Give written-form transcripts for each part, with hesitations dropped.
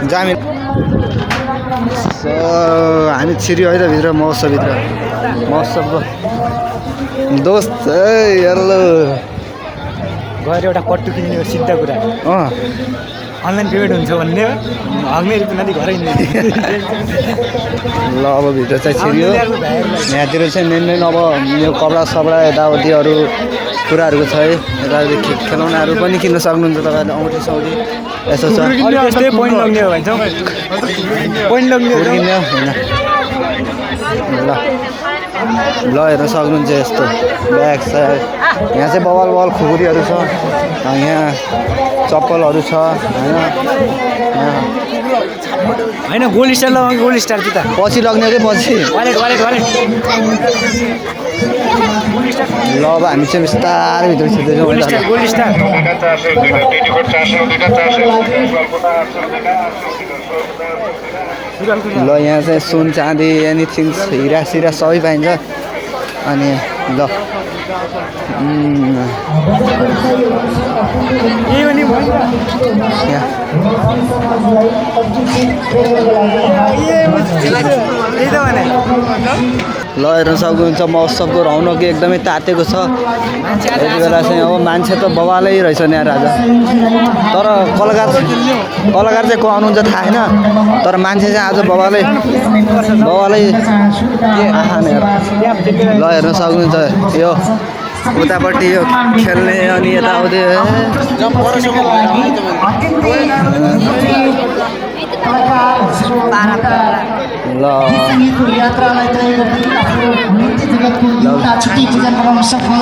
जामिन हामी छिर्यो है त भित्र महोत्सवभित्र महोत्सवको दोस्त हेलो गएर एउटा कट्टु किन्ने हो सिद्ध कुरा अनलाइन पेमेन्ट हुन्छ भन्ने हग्ने रुपियाँ घरै ल अब भित्र चाहिँ छिर्यो यहाँतिर चाहिँ मेन अब यो कपडा सपडा यताउतिहरू कुराहरूको छ है यताउति खेलौनाहरू पनि किन्न सक्नुहुन्छ तपाईँहरूले औँठी सौठी यसो छ पोइन्ट लग्ने हो भन्छ पोइन्ट लग्ने होइन ल ल हेर्न सक्नुहुन्छ यस्तो ब्याग छ यहाँ चाहिँ बवाल बवाल खुकुरीहरू छ यहाँ चप्पलहरू छ होइन गोल्ड स्टार लगाउने गोल्ड स्टार जुत्ता पछि लग्ने कि पछि ल अब हामी चाहिँ बिस्तारै भित्र छिर्दैछौँ गोल्ड स्टार ल यहाँ चाहिँ सुन चाँदी एनिथिङ हिरा सिरा सबै पाइन्छ अनि ल ल हेर्न सक्नुहुन्छ महोत्सवको रौनक एकदमै तातेको छ यति बेला चाहिँ अब मान्छे त बवालै रहेछ नि यहाँ राजा तर कलाकार चाहिँ को आउनुहुन्छ थाहा छैन तर मान्छे चाहिँ आज बवालै ल हेर्न सक्नुहुन्छ यो उतापट्टि यो खेल्ने अनि यताउति ल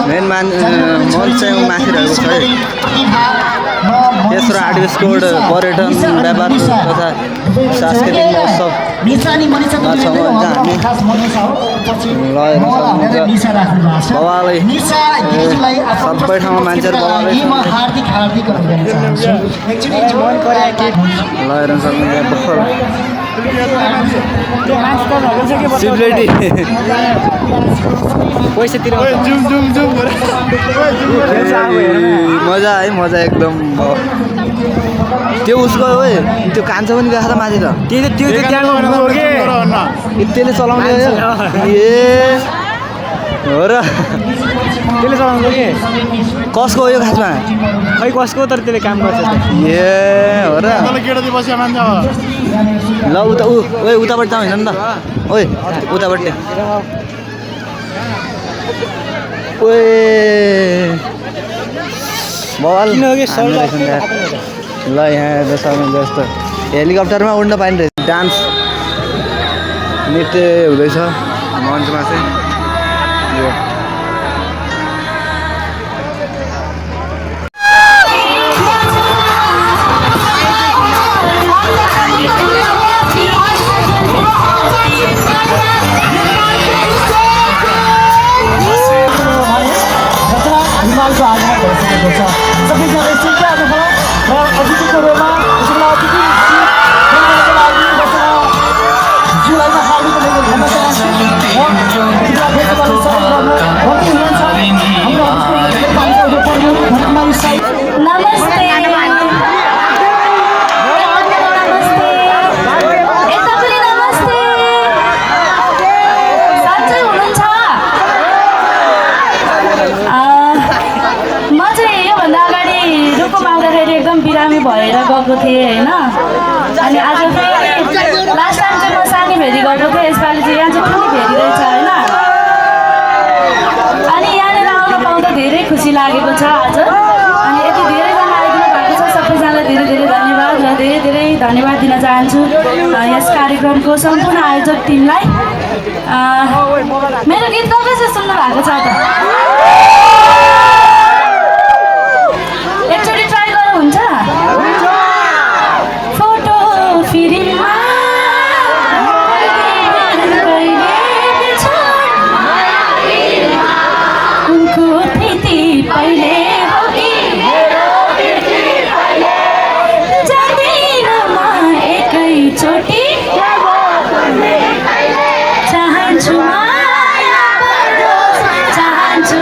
मेन मञ्च चाहिँ माथि रहेको छ है तेस्रो आर्टिस्ट कोड पर्यटन व्यापार तथा सांस्कृतिक महोत्सव ल बवालै सबै ठाउँमा मान्छेहरू बवालै ल हेर्न सक्नुहुन्छ सिलगढी पैसातिर मजा है मजा एकदम त्यो उसको हो त्यो कान्छो पनि गएको त माथि त त्यसले त्यसले चलाउने ए हो र त्यसले चलाउँछ कि कसको हो यो खासमा खै कसको तर त्यसले काम गर्छ ए हो र ल उता उतापट्टि त होइन नि त ओइ उतापट्टि ओए बवाल ल यहाँ हेर्दा सक्नुहुन्छ जस्तो हेलिकप्टरमा उड्न पाइने रहेछ डान्स नृत्य हुँदैछ मञ्चमा चाहिँ यो हिमालको आगमन भइसकेको छ सबैजना सिक्दाहरू भयो र अतिथिको रूपमा जुलाईमा हार्दिक भन्न चाहन्छु बिरामी भएर गएको थिएँ होइन अनि आज फेरि लास्ट टाइम चाहिँ म सानी भेरी गएको थिएँ यसपालि चाहिँ यहाँ चाहिँ ठुलो भेरी रहेछ होइन अनि यहाँनिर आउन पाउँदा धेरै खुसी लागेको छ आज अनि यति धेरैजना आइदिनु भएको छ सबैजनालाई धेरै धेरै धन्यवाद र धेरै धेरै धन्यवाद दिन चाहन्छु यस कार्यक्रमको सम्पूर्ण आयोजक टिमलाई मेरो गीत कहिले चाहिँ सुन्नु भएको छ त एकचोटि ट्राई गर्नुहुन्छ फोटो फिल्ममा उनको प्रीति पहिले जाँदैन म एकैचोटि चाहन्छु माया चाहन्छु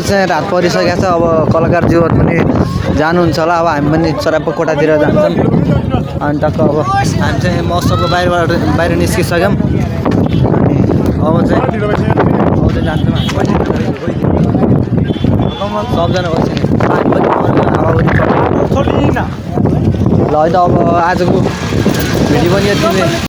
चाहिँ रात परिसकेको छ अब कलाकार जीवन पनि जानुहुन्छ होला अब हामी पनि चरापो कोठातिर जान्छौँ अनि टक्क अब हामी चाहिँ महोत्सवको बाहिर निस्किसक्यौँ अनि अब चाहिँ जान्छौँ सबजना बस्छ ल है त अब आजको भिडियो पनि यति नै